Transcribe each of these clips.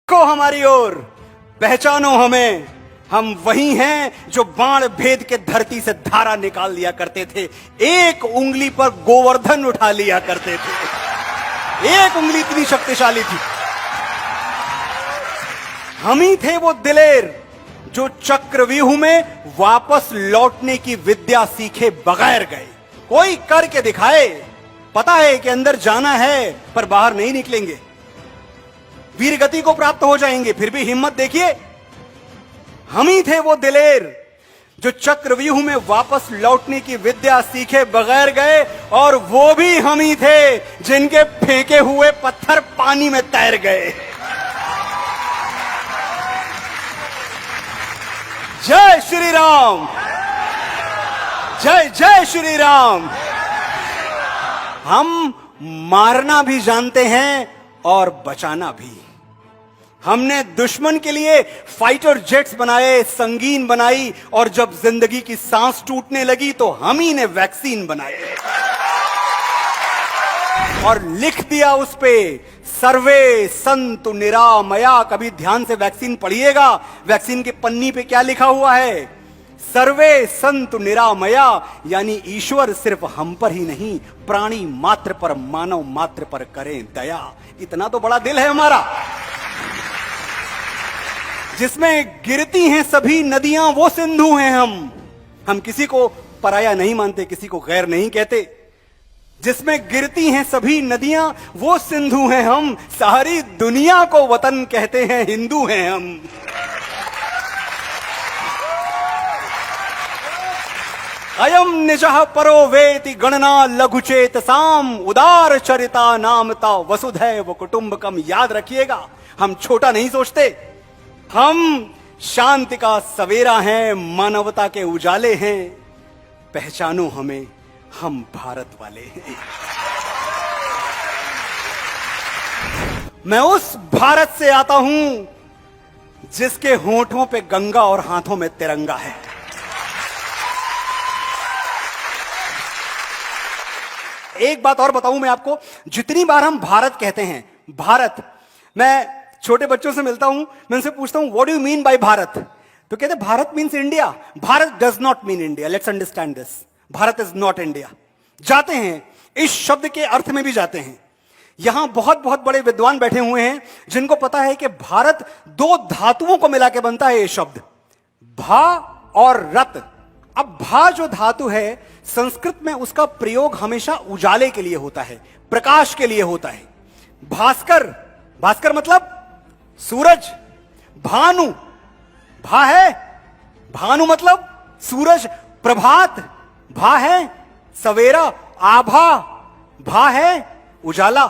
को हमारी ओर, पहचानो हमें, हम वही हैं जो बाण भेद के धरती से धारा निकाल लिया करते थे, एक उंगली पर गोवर्धन उठा लिया करते थे। एक उंगली इतनी शक्तिशाली थी। हम ही थे वो दिलेर जो चक्रव्यूह में वापस लौटने की विद्या सीखे बगैर गए। कोई करके दिखाए, पता है कि अंदर जाना है पर बाहर नहीं निकलेंगे, वीर गति को प्राप्त हो जाएंगे, फिर भी हिम्मत देखिए। हम ही थे वो दिलेर जो चक्रव्यूह में वापस लौटने की विद्या सीखे बगैर गए, और वो भी हम ही थे जिनके फेंके हुए पत्थर पानी में तैर गए। जय श्री राम, जय जय श्री राम। हम मारना भी जानते हैं और बचाना भी। हमने दुश्मन के लिए फाइटर जेट्स बनाए, संगीन बनाई, और जब जिंदगी की सांस टूटने लगी तो हम ही ने वैक्सीन बनाए और लिख दिया उस पे सर्वे संतु निरामया। कभी ध्यान से वैक्सीन पढ़िएगा, वैक्सीन के पन्नी पे क्या लिखा हुआ है? सर्वे संतु निरामया, यानी ईश्वर सिर्फ हम पर ही नहीं, प्राणी मात्र पर, मानव मात्र पर करें दया। इतना तो बड़ा दिल है हमारा, जिसमें गिरती हैं सभी नदियां वो सिंधु हैं। हम किसी को पराया नहीं मानते, किसी को गैर नहीं कहते। जिसमें गिरती हैं सभी नदियां वो सिंधु हैं हम, सारी दुनिया को वतन कहते हैं, हिंदू हैं हम। अयम निजः परो वेति गणना लघुचेत साम, उदार चरिता नामता वसुधैव कुटुंबकम। याद रखिएगा, हम छोटा नहीं सोचते, हम शांति का सवेरा हैं, मानवता के उजाले हैं। पहचानो हमें, हम भारत वाले हैं। मैं उस भारत से आता हूं जिसके होठों पे गंगा और हाथों में तिरंगा है। एक बात और बताऊं मैं आपको, जितनी बार हम भारत कहते हैं, भारत, मैं छोटे बच्चों से मिलता हूं, मैं उनसे पूछता हूं what do you mean by Bharat, तो कहते Bharat means India. Bharat does not mean India, let's understand this. Bharat is not India. जाते हैं, इस शब्द के अर्थ में भी जाते हैं। यहां बहुत बहुत बड़े विद्वान बैठे हुए हैं जिनको पता है कि भारत दो धातुओं को मिला के बनता है ये शब्द, भा और रत। अब भा जो धातु है, संस्कृत में उसका प्रयोग हमेशा उजाले के लिए होता है, प्रकाश के लिए होता है। भास्कर, भास्कर मतलब सूरज। भानु, भा है, भानु मतलब सूरज। प्रभात, भा है सवेरा। आभा, भा है उजाला।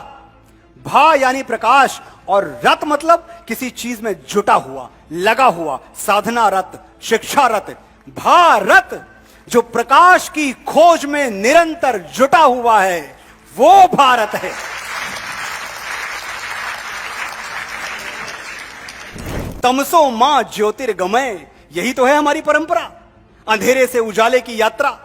भा यानी प्रकाश, और रत मतलब किसी चीज में जुटा हुआ, लगा हुआ, साधना रत, शिक्षा रत। भारत जो प्रकाश की खोज में निरंतर जुटा हुआ है, वो भारत है। तमसो मां ज्योतिर्गमय, यही तो है हमारी परंपरा, अंधेरे से उजाले की यात्रा।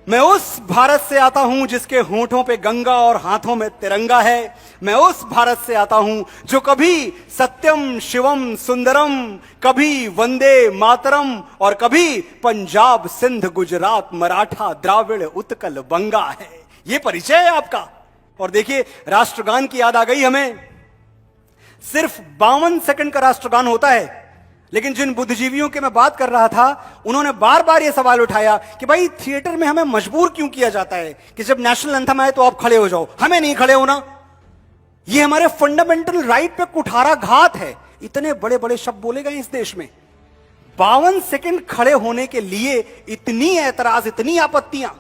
मैं उस भारत से आता हूं जिसके होठों पे गंगा और हाथों में तिरंगा है। मैं उस भारत से आता हूं जो कभी सत्यम शिवम सुंदरम, कभी वंदे मातरम, और कभी पंजाब सिंध गुजरात मराठा द्राविड़ उत्कल बंगा है। ये परिचय है आपका। और देखिए, राष्ट्रगान की याद आ गई हमें। सिर्फ 52 सेकंड का राष्ट्रगान होता है, लेकिन जिन बुद्धिजीवियों के मैं बात कर रहा था, उन्होंने बार बार यह सवाल उठाया कि भाई थिएटर में हमें मजबूर क्यों किया जाता है कि जब नेशनल एंथम आए तो आप खड़े हो जाओ, हमें नहीं खड़े होना। यह हमारे फंडामेंटल राइट पे कुठाराघात है। इतने बड़े बड़े शब्द बोले गए इस देश में, 52 सेकंड खड़े होने के लिए इतनी ऐतराज, इतनी आपत्तियां।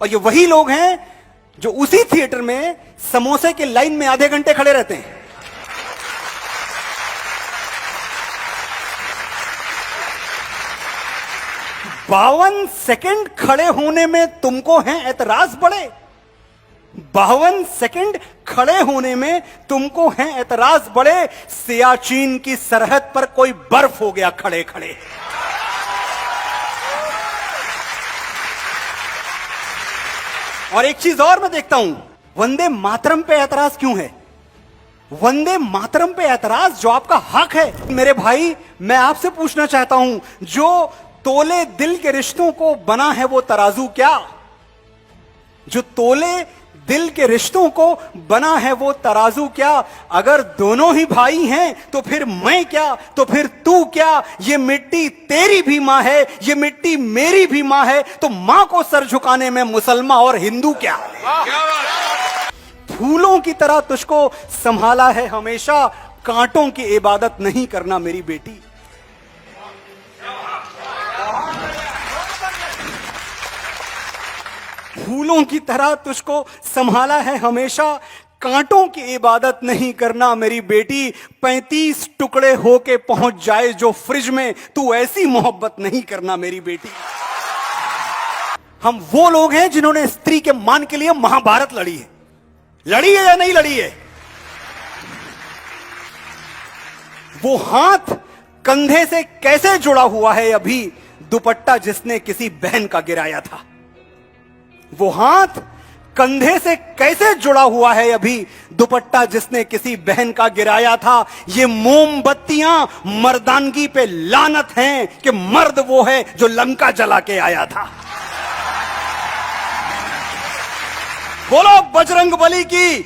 और ये वही लोग हैं जो उसी थिएटर में समोसे के लाइन में आधे घंटे खड़े रहते हैं। बावन सेकंड खड़े होने में तुमको हैं ऐतराज बड़े। 52 सेकंड खड़े होने में तुमको हैं ऐतराज बड़े। सियाचिन की सरहद पर कोई बर्फ हो गया खड़े खड़े। और एक चीज और मैं देखता हूं, वंदे मातरम पे ऐतराज क्यों है? वंदे मातरम पे ऐतराज जो आपका हक है। मेरे भाई, मैं आपसे पूछना चाहता हूं, जो तोले दिल के रिश्तों को बना है वो तराजू क्या? जो तोले दिल के रिश्तों को बना है वो तराजू क्या? अगर दोनों ही भाई हैं तो फिर मैं क्या, तो फिर तू क्या? ये मिट्टी तेरी भी मां है, ये मिट्टी मेरी भी मां है, तो मां को सर झुकाने में मुसलमान और हिंदू क्या? फूलों की तरह तुझको संभाला है हमेशा, कांटों की इबादत नहीं करना मेरी बेटी। फूलों की तरह तुझको संभाला है हमेशा, कांटों की इबादत नहीं करना मेरी बेटी। 35 टुकड़े होके पहुंच जाए जो फ्रिज में, तू ऐसी मोहब्बत नहीं करना मेरी बेटी। हम वो लोग हैं जिन्होंने स्त्री के मान के लिए महाभारत लड़ी है। लड़ी है या नहीं लड़ी है? वो हाथ कंधे से कैसे जुड़ा हुआ है अभी, दुपट्टा जिसने किसी बहन का गिराया था। वो हाथ कंधे से कैसे जुड़ा हुआ है अभी, दुपट्टा जिसने किसी बहन का गिराया था। ये मोमबत्तियां मर्दानगी पे लानत हैं कि मर्द वो है जो लंका जला के आया था। बोलो बजरंगबली की।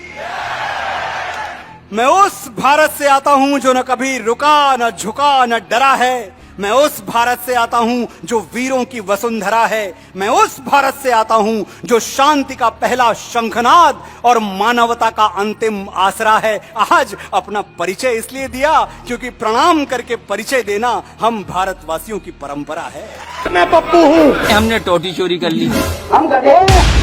मैं उस भारत से आता हूं जो न कभी रुका, न झुका, न डरा है। मैं उस भारत से आता हूं जो वीरों की वसुंधरा है। मैं उस भारत से आता हूं जो शांति का पहला शंखनाद और मानवता का अंतिम आसरा है। आज अपना परिचय इसलिए दिया क्योंकि प्रणाम करके परिचय देना हम भारतवासियों की परंपरा है। मैं पप्पू हूं। हमने टोटी चोरी कर ली। हम गधे हैं।